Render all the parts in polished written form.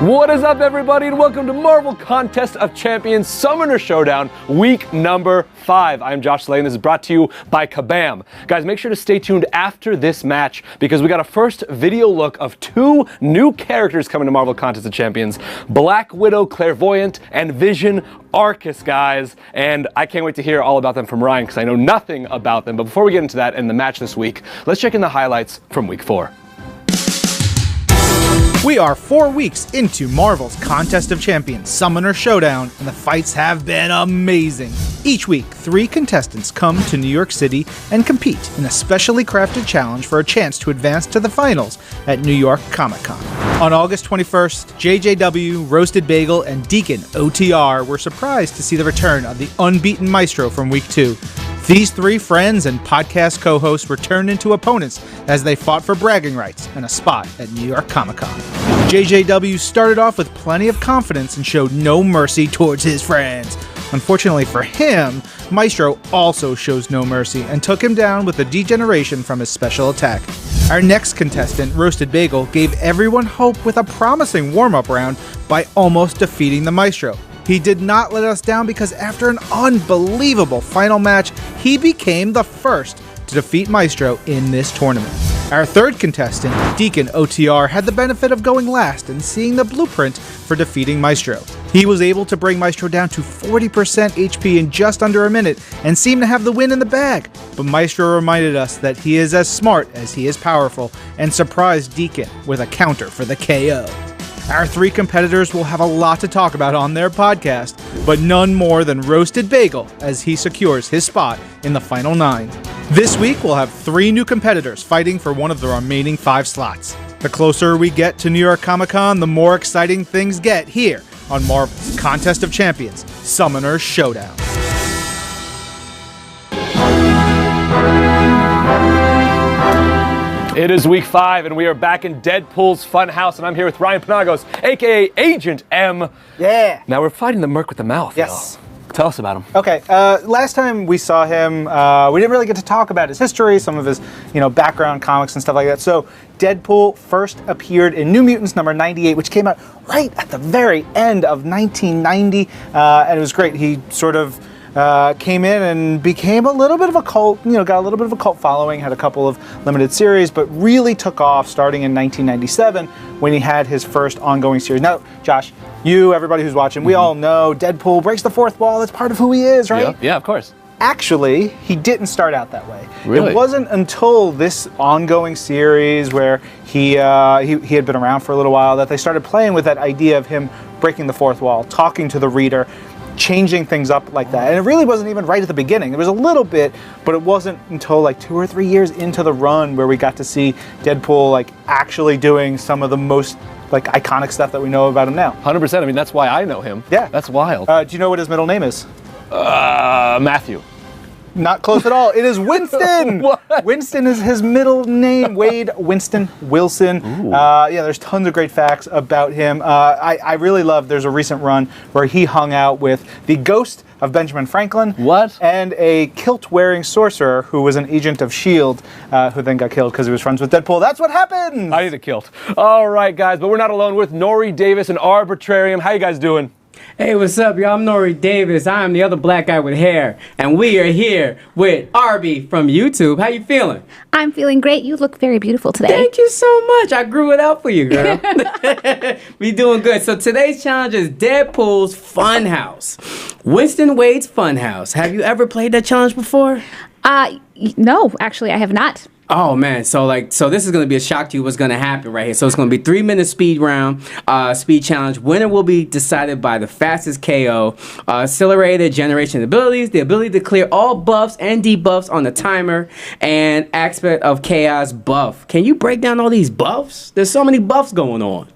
What is up, everybody, and welcome to Marvel Contest of Champions Summoner Showdown, week number 5. I'm Josh Slay, and this is brought to you by Kabam. Guys, make sure to stay tuned after this match because we got a first video look of 2 new characters coming to Marvel Contest of Champions, Black Widow Clairvoyant and Vision Arcus, guys. And I can't wait to hear all about them from Ryan because I know nothing about them. But before we get into that and the match this week, let's check in the highlights from week 4. We are 4 weeks into Marvel's Contest of Champions Summoner Showdown, and the fights have been amazing. Each week, 3 contestants come to New York City and compete in a specially crafted challenge for a chance to advance to the finals at New York Comic Con. On August 21st, JJW, Roasted Bagel, and Deacon OTR were surprised to see the return of the unbeaten Maestro from week 2. These 3 friends and podcast co-hosts were turned into opponents as they fought for bragging rights and a spot at New York Comic Con. JJW started off with plenty of confidence and showed no mercy towards his friends. Unfortunately for him, Maestro also shows no mercy and took him down with a degeneration from his special attack. Our next contestant, Roasted Bagel, gave everyone hope with a promising warm-up round by almost defeating the Maestro. He did not let us down because after an unbelievable final match, he became the first to defeat Maestro in this tournament. Our third contestant, Deacon OTR, had the benefit of going last and seeing the blueprint for defeating Maestro. He was able to bring Maestro down to 40% HP in just under a minute and seemed to have the win in the bag. But Maestro reminded us that he is as smart as he is powerful and surprised Deacon with a counter for the KO. Our 3 competitors will have a lot to talk about on their podcast, but none more than Roasted Bagel as he secures his spot in the final 9. This week, we'll have 3 new competitors fighting for one of the remaining 5 slots. The closer we get to New York Comic Con, the more exciting things get here on Marvel's Contest of Champions Summoner Showdown. It is week 5, and we are back in Deadpool's Funhouse, and I'm here with Ryan Panagos, a.k.a. Agent M. Yeah. Now, we're fighting the Merc with the Mouth, Yes. y'all. Tell us about him. Okay, last time we saw him, we didn't really get to talk about his history, some of his, background comics and stuff like that. So Deadpool first appeared in New Mutants number 98, which came out right at the very end of 1990, and it was great. He sort of came in and became a little bit of a cult, got a little bit of a cult following, had a couple of limited series, but really took off starting in 1997 when he had his first ongoing series. Now, Josh, everybody who's watching, we all know Deadpool breaks the 4th wall. That's part of who he is, right? Yeah, of course. Actually, he didn't start out that way. Really? It wasn't until this ongoing series where he had been around for a little while that they started playing with that idea of him breaking the 4th wall, talking to the reader, changing things up like that. And it really wasn't even right at the beginning. There was a little bit, but it wasn't until like 2 or 3 years into the run where we got to see Deadpool actually doing some of the most iconic stuff that we know about him now. 100%. I mean, that's why I know him. Yeah. That's wild. Do you know what his middle name is? Matthew. Not close at all. It is Winston. What? Winston is his middle name. Wade Winston Wilson. There's tons of great facts about him. I really love, there's a recent run where he hung out with the ghost of Benjamin Franklin. What? And a kilt-wearing sorcerer who was an agent of S.H.I.E.L.D., who then got killed because he was friends with Deadpool. That's what happened! I need a kilt. All right, guys, but we're not alone with Nori Davis and Arbitrarium. How you guys doing? Hey, what's up, y'all? I'm Nori Davis. I'm the other black guy with hair. And we are here with Arby from YouTube. How you feeling? I'm feeling great. You look very beautiful today. Thank you so much. I grew it out for you, girl. We doing good. So today's challenge is Deadpool's Funhouse. Winston Wade's Funhouse. Have you ever played that challenge before? No, actually, I have not. Oh man, so this is gonna be a shock to you what's gonna happen right here. So it's gonna be 3-minute speed round, speed challenge. Winner will be decided by the fastest KO. Accelerated generation abilities, the ability to clear all buffs and debuffs on the timer, and aspect of chaos buff. Can you break down all these buffs? There's so many buffs going on.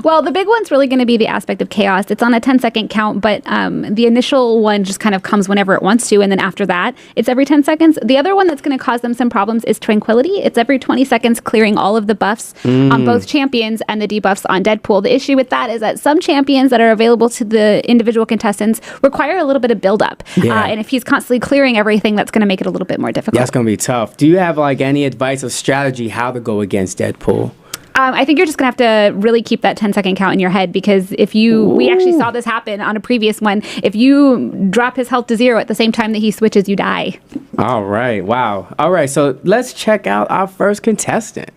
Well, the big one's really going to be the aspect of chaos. It's on a 10-second count, but the initial one just kind of comes whenever it wants to, and then after that, it's every 10 seconds. The other one that's going to cause them some problems is tranquility. It's every 20 seconds, clearing all of the buffs on both champions and the debuffs on Deadpool. The issue with that is that some champions that are available to the individual contestants require a little bit of build-up. Yeah. And if he's constantly clearing everything, that's going to make it a little bit more difficult. That's going to be tough. Do you have any advice or strategy how to go against Deadpool? I think you're just going to have to really keep that 10-second count in your head, because we actually saw this happen on a previous one. If you drop his health to 0 at the same time that he switches, you die. All right. Wow. All right. So let's check out our first contestant.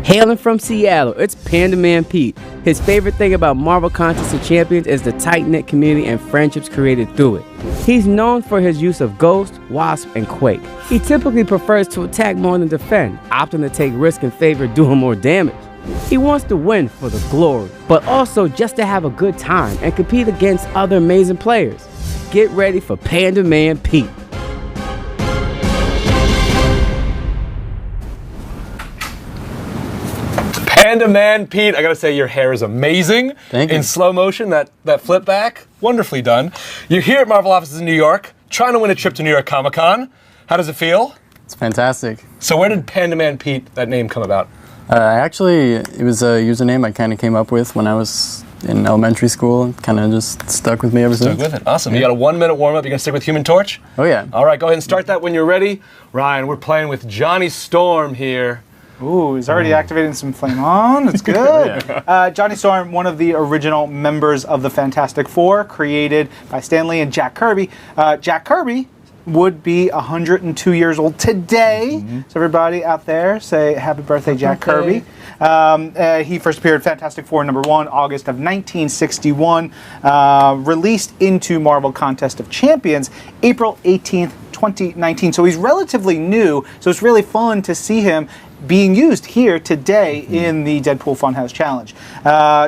Hailing from Seattle, it's Panda Man Pete. His favorite thing about Marvel Contest of Champions is the tight-knit community and friendships created through it. He's known for his use of Ghost, Wasp, and Quake. He typically prefers to attack more than defend, opting to take risk in favor of doing more damage. He wants to win for the glory, but also just to have a good time and compete against other amazing players. Get ready for Panda Man Pete. Panda Man Pete, I gotta say your hair is amazing. Thank you. In slow motion, that flip back, wonderfully done. You're here at Marvel offices in New York, trying to win a trip to New York Comic Con. How does it feel? It's fantastic. So where did Panda Man Pete, that name, come about? Actually, it was a username I kind of came up with when I was in elementary school. Kind of just stuck with me ever since. Stuck with it. Awesome. You got a 1-minute warm-up. You gonna stick with Human Torch? Oh yeah. All right, go ahead and start that when you're ready. Ryan, we're playing with Johnny Storm here. Ooh, he's already activating some flame on. It's good. Johnny Storm, one of the original members of the Fantastic Four, created by Stan Lee and Jack Kirby. Jack Kirby would be 102 years old today. So everybody out there, say happy birthday, Jack Kirby. He first appeared in Fantastic Four #1, August of 1961. Released into Marvel Contest of Champions, April 18th, 2019. So he's relatively new. So it's really fun to see him being used here today in the Deadpool Funhouse Challenge.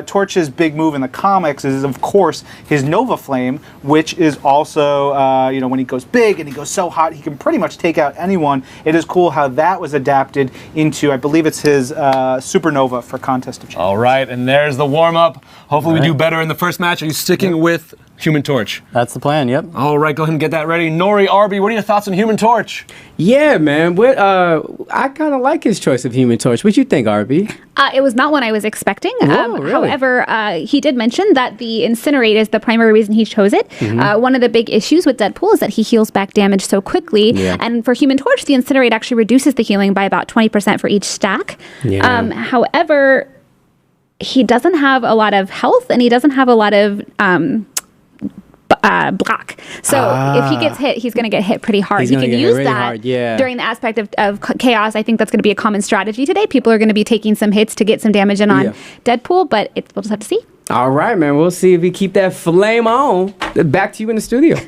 Torch's big move in the comics is, of course, his Nova Flame, which is also, when he goes big and he goes so hot, he can pretty much take out anyone. It is cool how that was adapted into, I believe it's his Supernova for Contest of Champions. All right, and there's the warm-up. Hopefully we do better in the first match. Are you sticking with Human Torch? That's the plan, yep. All right, go ahead and get that ready. Nori, Arby, what are your thoughts on Human Torch? Yeah, man. I kind of like his choice of Human Torch. What you think, Arby? It was not one I was expecting. Really? However, he did mention that the Incinerate is the primary reason he chose it. One of the big issues with Deadpool is that he heals back damage so quickly. Yeah. And for Human Torch, the Incinerate actually reduces the healing by about 20% for each stack. Yeah. However, he doesn't have a lot of health, and he doesn't have a lot of block. So if he gets hit, he's going to get hit pretty hard. He's He gonna can get hit use really that hard, yeah. during the aspect of chaos. I think that's going to be a common strategy today. People are going to be taking some hits to get some damage in on Deadpool, but we'll just have to see. All right, man. We'll see if we keep that flame on. Back to you in the studio.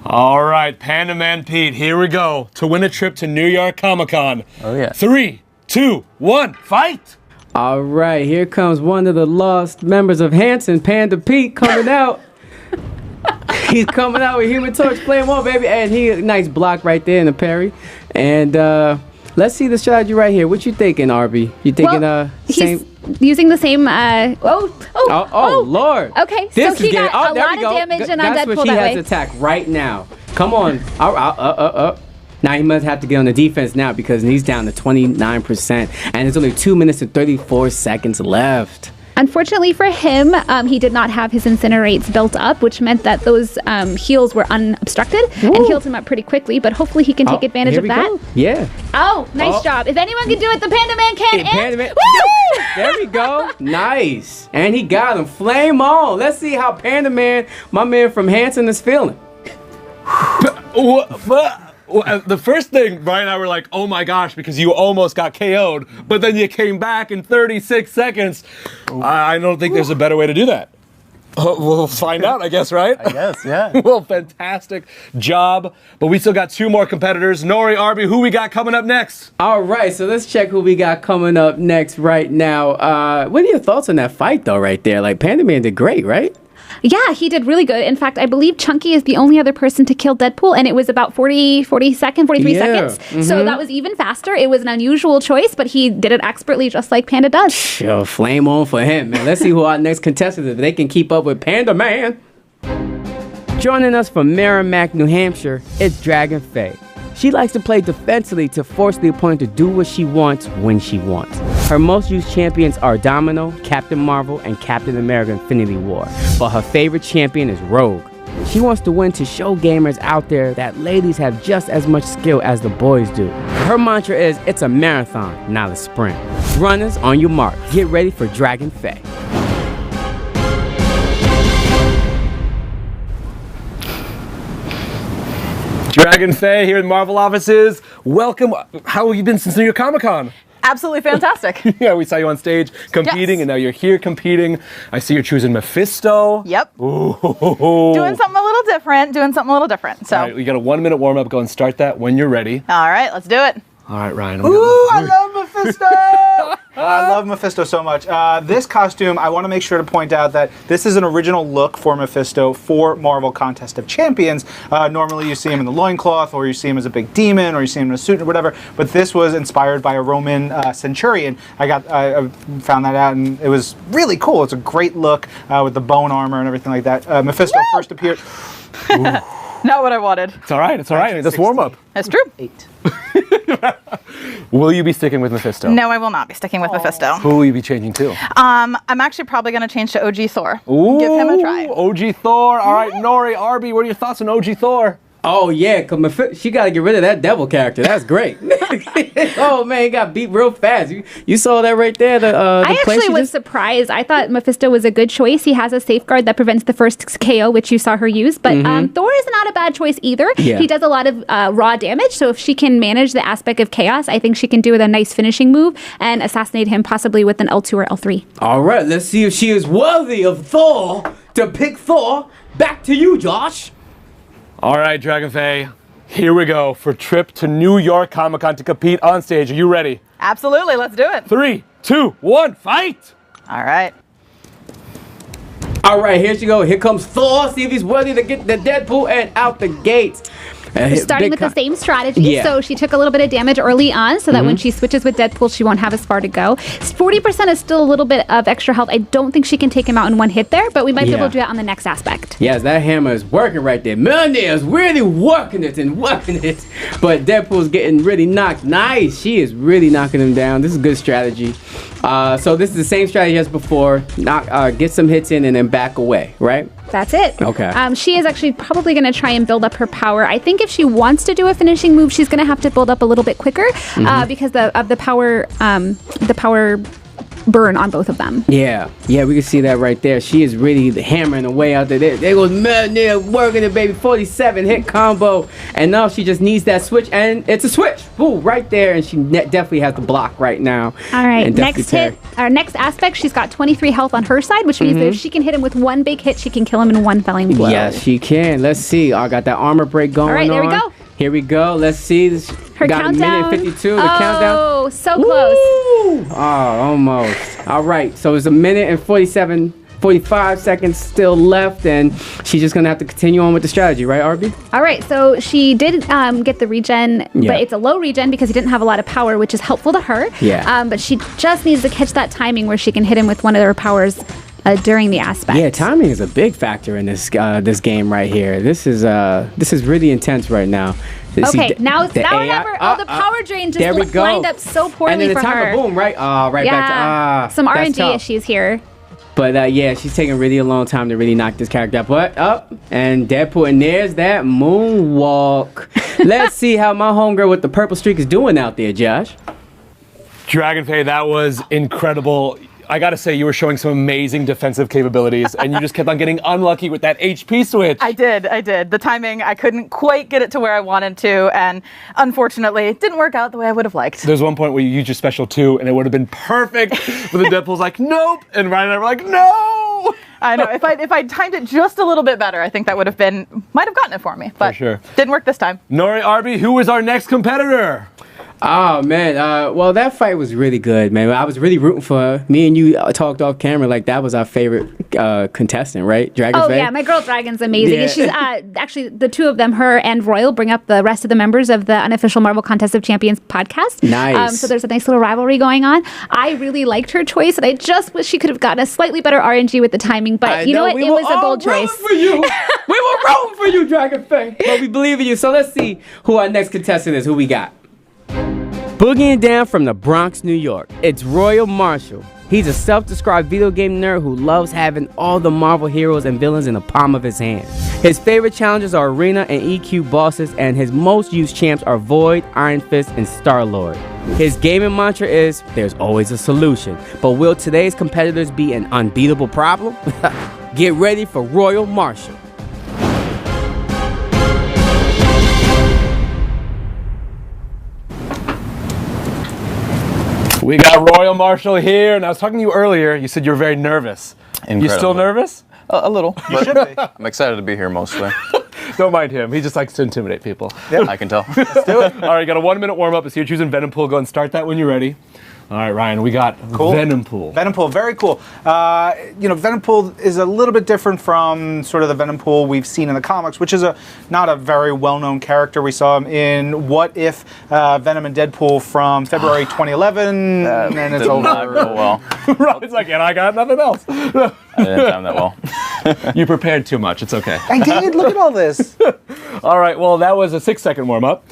All right, Panda Man Pete, here we go to win a trip to New York Comic Con. Oh yeah. 3, 2, 1, fight! All right, here comes one of the lost members of Hanson, Panda Pete, coming out. He's coming out with Human Torch Flame on, baby. And nice block right there in the parry. And let's see the strategy right here. What you thinking, Arby? You thinking he's using the same Oh, Lord. Okay, This so he is getting, got a there lot we go. of damage in on That's Deadpool what he that has way. to attack right now. Come on. Now he must have to get on the defense now because he's down to 29%. And there's only 2 minutes and 34 seconds left. Unfortunately for him, he did not have his Incinerates built up, which meant that those heals were unobstructed and healed him up pretty quickly, but hopefully he can take advantage of that. Go. Yeah. Oh, nice job. If anyone can do it, the Panda Man can. Hey, Panda Man. There we go. Nice. And he got him. Flame on. Let's see how Panda Man, my man from Hanson, is feeling. The first thing, Brian and I were like, oh my gosh, because you almost got KO'd, but then you came back in 36 seconds. I don't think there's a better way to do that. We'll find out, I guess, right? I guess, yeah. Well, fantastic job. But we still got 2 more competitors. Nori, Arby, who we got coming up next? All right, so let's check who we got coming up next right now. What are your thoughts on that fight, though, right there? Like, Panda Man did great, right? Yeah, he did really good. In fact, I believe Chunky is the only other person to kill Deadpool, and it was about 43 seconds. So that was even faster. It was an unusual choice, but he did it expertly, just like Panda does. Yo, flame on for him, man. Let's see who our next contestant is. If they can keep up with Panda Man. Joining us from Merrimack, New Hampshire, it's Dragon Faye. She likes to play defensively to force the opponent to do what she wants when she wants. Her most used champions are Domino, Captain Marvel, and Captain America Infinity War, but her favorite champion is Rogue. She wants to win to show gamers out there that ladies have just as much skill as the boys do. Her mantra is, it's a marathon, not a sprint. Runners, on your mark. Get ready for Dragon Faye. Dragon Faye here in Marvel offices. Welcome. How have you been since New York Comic Con? Absolutely fantastic. Yeah, we saw you on stage competing, Yes. and now you're here competing. I see you're choosing Mephisto. Yep. Ooh. Doing something a little different. So, All right, we got a 1 minute warm up. Go and start that when you're ready. all right, let's do it. All right, Ryan. Ooh, I love Mephisto! I love Mephisto so much. This costume, I want to make sure to point out that this is an original look for Mephisto for Marvel Contest of Champions. Normally you see him in the loincloth, or you see him as a big demon, or you see him in a suit or whatever, but this was inspired by a Roman centurion. I found that out, and it was really cool. It's a great look with the bone armor and everything like that. Mephisto first appeared... Not what I wanted. It's all right. It's all right. That's warm up. That's true. 8. Will you be sticking with Mephisto? No, I will not be sticking with Mephisto. Who will you be changing to? I'm actually probably going to change to OG Thor. Ooh, Give him a try. OG Thor. All right, Nori, Arby, what are your thoughts on OG Thor? Oh yeah, cause she gotta get rid of that devil character. That's great. Oh man, he got beat real fast. You saw that right there. I actually was surprised. I thought Mephisto was a good choice. He has a safeguard that prevents the first KO, which you saw her use. But Thor is not a bad choice either. Yeah. He does a lot of raw damage. So if she can manage the aspect of chaos, I think she can do with a nice finishing move and assassinate him possibly with an L2 or L3. All right, let's see if she is worthy of Thor to pick Thor. Back to you, Josh. All right, Dragon Faye, here we go for trip to New York Comic Con to compete on stage. Are you ready? Absolutely, let's do it. 3, 2, 1, fight! All right. All right, here she go. Here comes Thor. See if he's worthy to get the Deadpool and out the gates. Starting with the same strategy. Yeah. So she took a little bit of damage early on so that when she switches with Deadpool, she won't have as far to go. 40% is still a little bit of extra health. I don't think she can take him out in one hit there, but we might be able to do that on the next aspect. Yes, that hammer is working right there. Mjolnir is really working it. But Deadpool's getting really knocked. Nice. She is really knocking him down. This is good strategy. So this is the same strategy as before. Get some hits in and then back away, right? That's it. Okay. She is actually probably going to try and build up her power. I think if she wants to do a finishing move, she's going to have to build up a little bit quicker because of the power burn on both of them. Yeah, we can see that right there. She is really hammering away out there. There goes Mjolnir working it, baby. 47 hit combo. And now she just needs that switch, and it's a switch. Ooh, right there, and she definitely has the block right now. All right, And next hit, our next aspect, she's got 23 health on her side, which means that if she can hit him with one big hit, she can kill him in one felling blow. Yes, she can. Let's see. I got that armor break going on. All right, there we go. Here we go. Let's see. Her got countdown. a minute 52. The countdown. Oh, so close. Woo! Oh, almost. All right. So it's a minute and 45 seconds still left, and she's just gonna have to continue on with the strategy, right, Arby? All right, so she did get the regen, but it's a low regen because he didn't have a lot of power, which is helpful to her. Yeah. But she just needs to catch that timing where she can hit him with one of her powers during the aspect. Yeah, timing is a big factor in this this game right here. This is really intense right now. Okay, now the whatever. AI, the power drain there we just go. lined up so poorly and then the for timer, her. boom, right? Right back to some that's RNG tough. issues here. But yeah, she's taking really a long time to really knock this character up. But up and Deadpool, and there's that moonwalk. Let's see how my homegirl with the purple streak is doing out there, Josh. Dragon Faye, that was incredible. I gotta say, you were showing some amazing defensive capabilities, and you just kept on getting unlucky with that HP switch. I did. The timing, I couldn't quite get it to where I wanted to, and unfortunately, it didn't work out the way I would have liked. There's one point where you used your special 2, and it would have been perfect, but the Deadpool's like, nope, and Ryan and I were like, no! I know, if I timed it just a little bit better, I think that might have gotten it for me, but For sure. Didn't work this time. Nori Arby, who is our next competitor? Oh man, well that fight was really good, man. I was really rooting for her. Me and you talked off camera like that was our favorite contestant, right? Dragon Faye? Yeah, my girl Dragon's amazing. Yeah. She's actually the two of them, her and Royal, bring up the rest of the members of the unofficial Marvel Contest of Champions podcast. Nice. So there's a nice little rivalry going on. I really liked her choice, and I just wish she could have gotten a slightly better RNG with the timing. But you know what? It was a bold choice. For you. We were rooting for you, Dragon Faye. But we believe in you. So let's see who our next contestant is. Who we got? Boogieing down from the Bronx, New York, it's Royal Marshall. He's a self-described video game nerd who loves having all the Marvel heroes and villains in the palm of his hand. His favorite challenges are Arena and EQ bosses, and his most used champs are Void, Iron Fist, and Star-Lord. His gaming mantra is, there's always a solution. But will today's competitors be an unbeatable problem? Get ready for Royal Marshall. We got Royal Marshall here, and I was talking to you earlier. You said you were very nervous. You still nervous? A little. You should be. I'm excited to be here mostly. Don't mind him. He just likes to intimidate people. Yep. I can tell. Let's do it. All right, got a 1 minute warm up. So you're choosing Venom Pool. Go and start that when you're ready. All right, Ryan, we got Venom Pool. Venom Pool, very cool. Venom Pool is a little bit different from sort of the Venom Pool we've seen in the comics, which is not a very well-known character. We saw him in What If Venom and Deadpool from February 2011, and it's over. Not go well. Ryan's like, and I got nothing else. I didn't time that well. You prepared too much. It's okay. I did. Look at all this. All right, well, that was a 6-second warm-up,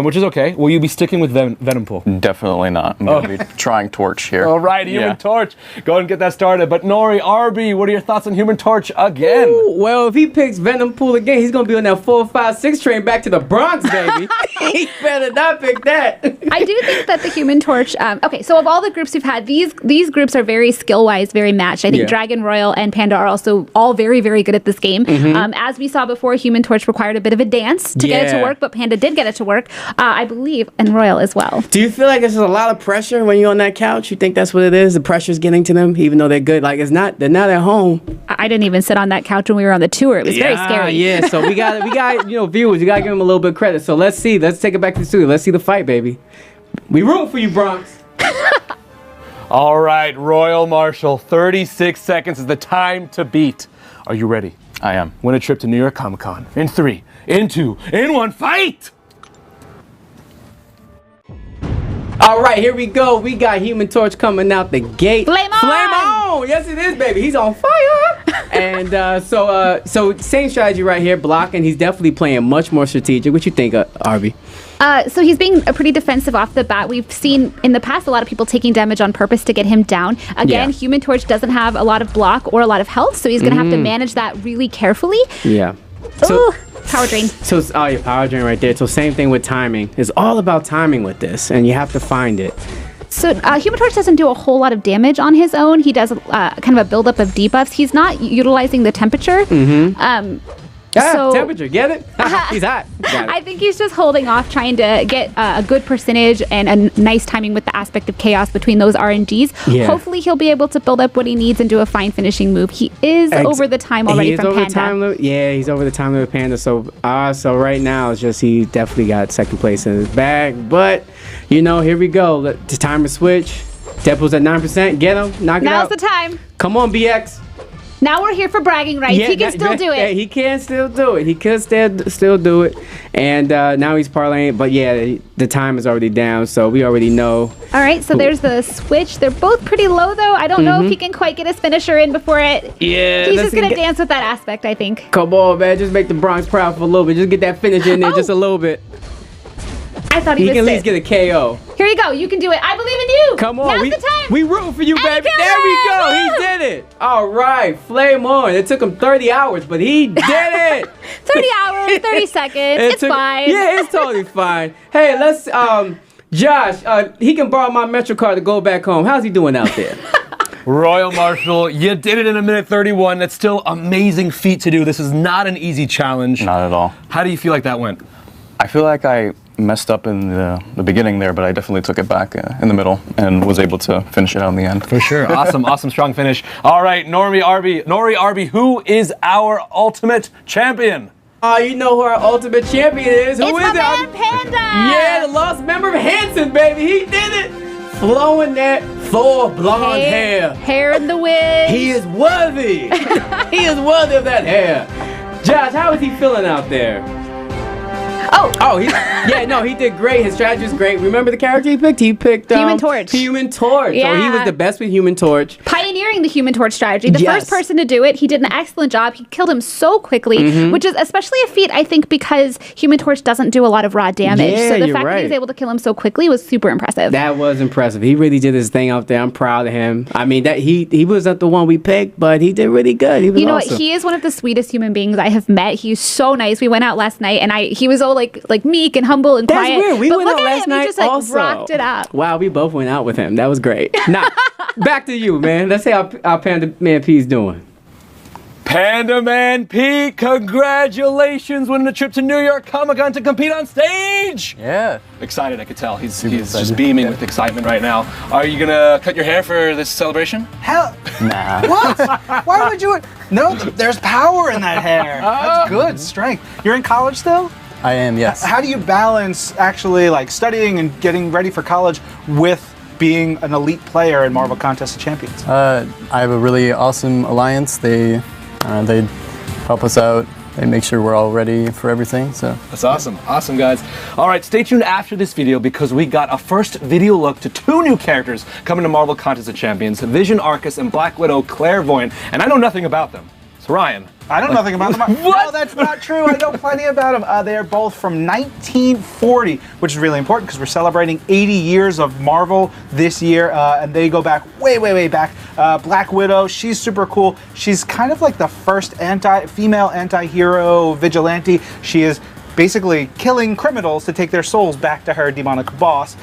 which is okay. Will you be sticking with Venom Pool? Definitely not. I'm going to be trying Torch here. All right, Human Torch. Go ahead and get that started. But Nori, RB, what are your thoughts on Human Torch again? Ooh, well, if he picks Venom Pool again, he's going to be on that 4, 5, 6 train back to the Bronx, baby. He better not pick that. I do think that the Human Torch. Okay, so of all the groups we've had, these groups are very skill-wise, very matched. I think Dragon, Royal, and Panda are also all very, very good at this game. As we saw before, Human Torch required a bit of a dance to get it to work, but Panda did get it to work, I believe, and Royal as well. Do you feel like there's a lot of pressure when you're on that couch? You think that's what it is? The pressure's getting to them, even though they're good. Like they're not at home. I didn't even sit on that couch when we were on the tour. It was very scary. Yeah. So we got viewers. We gotta give them a little bit of credit. So let's see. Let's take it back to the studio. Let's see the fight, baby. We root for you, Bronx. All right, Royal Marshall, 36 seconds is the time to beat. Are you ready? I am. Win a trip to New York Comic Con. In 3, in 2, in 1, fight! All right, here we go. We got Human Torch coming out the gate. Flame on! Flame on! Yes, it is, baby. He's on fire. And so same strategy right here, blocking. He's definitely playing much more strategic. What you think, Arby? So he's being pretty defensive off the bat. We've seen in the past a lot of people taking damage on purpose to get him down. Again, Human Torch doesn't have a lot of block or a lot of health, so he's going to have to manage that really carefully. Yeah. Ooh, power drain. So it's your power drain right there. So same thing with timing. It's all about timing with this, and you have to find it. So Human Torch doesn't do a whole lot of damage on his own. He does kind of a buildup of debuffs. He's not utilizing the temperature. Temperature, get it? He's hot. Got it. I think he's just holding off, trying to get a good percentage and a nice timing with the aspect of chaos between those RNGs. Yeah. Hopefully he'll be able to build up what he needs and do a fine finishing move. He is over the time already from Panda. He's over the time limit Panda. So right now it's just he definitely got second place in his bag. But here we go. The timer switch. Deadpool's at 9%. Get him. Knock it out. Now's the time. Come on, BX. Now we're here for bragging rights. He can still do it. Yeah, he can still do it. He could still do it. And now he's parlaying. But yeah, the time is already down, so we already know. All right, so there's the switch. They're both pretty low, though. I don't know if he can quite get his finisher in before it. Yeah. He's just going to dance with that aspect, I think. Come on, man. Just make the Bronx proud for a little bit. Just get that finish in there just a little bit. I thought he can at least get a KO. Here you go. You can do it. I believe in you. Come on. Now's the time. We rooting for you, And baby. he There we killed go. it. He did it. All right. Flame on. It took him 30 hours, but he did it. 30 hours, 30 seconds. It's fine. Yeah, it's totally fine. Hey, let's, Josh, he can borrow my Metro card to go back home. How's he doing out there? Royal Marshall, you did it in a minute 31. That's still amazing feat to do. This is not an easy challenge. Not at all. How do you feel like that went? I feel like I messed up in the beginning there, but I definitely took it back in the middle and was able to finish it out in the end. For sure. Awesome, strong finish. All right, Nori RB, who is our ultimate champion? You know who our ultimate champion is. Who It's is my it? man, Panda. Yeah, the lost member of Hanson, baby. He did it. Flowing that Thor blonde hair. Hair in the wind. He is worthy. He is worthy of that hair. Josh, how is he feeling out there? Oh, he did great. His strategy was great. Remember the character he picked? He picked Human Torch. Human Torch. Yeah. So he was the best with Human Torch. Pioneering the Human Torch strategy. The Yes. first person to do it. He did an excellent job. He killed him so quickly, Mm-hmm. which is especially a feat, I think, because Human Torch doesn't do a lot of raw damage. Yeah, so the you're fact that he was right. able to kill him so quickly was super impressive. That was impressive. He really did his thing out there. I'm proud of him. I mean, that he wasn't the one we picked, but he did really good. He was You know awesome. what? He is one of the sweetest human beings I have met. He's so nice. We went out last night, and he was all like meek and humble and That's quiet. weird. We but went look out at last him. night He just like also. rocked it up. Wow, we both went out with him. That was great. Now, back to you, man. Let's see how Panda Man P's doing. Panda Man Pete, congratulations winning a trip to New York Comic Con to compete on stage. Yeah. Excited, I could tell. He's excited. just beaming with excitement right now. Are you gonna cut your hair for this celebration? Hell, Nah. what? Why would you? No, there's power in that hair. That's good strength. You're in college still? I am, yes. How do you balance actually like studying and getting ready for college with being an elite player in Marvel Contest of Champions? I have a really awesome alliance. They help us out. They make sure we're all ready for everything. So That's awesome. Awesome, guys. All right, stay tuned after this video because we got a first video look to 2 new characters coming to Marvel Contest of Champions, Vision Arcus and Black Widow Clairvoyant, and I know nothing about them. So Ryan. I know nothing about them. What? No, that's not true. I know plenty about them. They're both from 1940, which is really important because we're celebrating 80 years of Marvel this year, and they go back way, way, way back. Black Widow, she's super cool. She's kind of like the first female anti-hero vigilante. She is basically killing criminals to take their souls back to her demonic boss,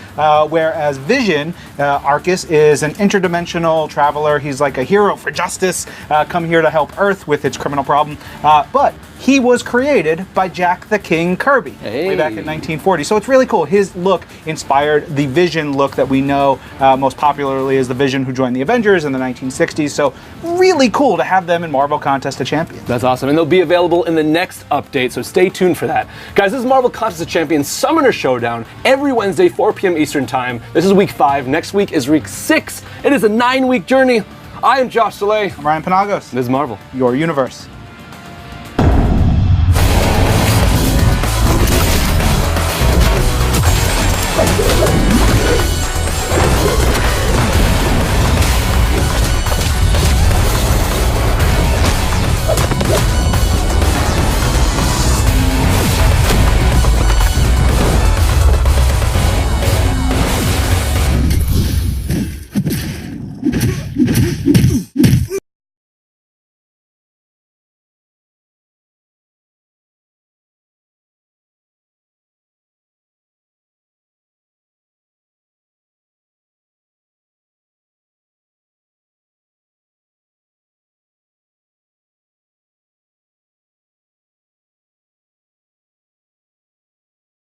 whereas Vision, Arcus, is an interdimensional traveler. He's like a hero for justice, come here to help Earth with its criminal problem, but he was created by Jack the King Kirby way back in 1940. So it's really cool. His look inspired the Vision look that we know most popularly as the Vision who joined the Avengers in the 1960s. So really cool to have them in Marvel Contest of Champions. That's awesome, and they'll be available in the next update, so stay tuned for that. Guys, this is Marvel Contest of Champions Summoner Showdown every Wednesday, 4 p.m. Eastern Time. This is week 5. Next week is week 6. It is a 9-week journey. I am Josh Soleil. I'm Ryan Panagos. This is Marvel. Your universe.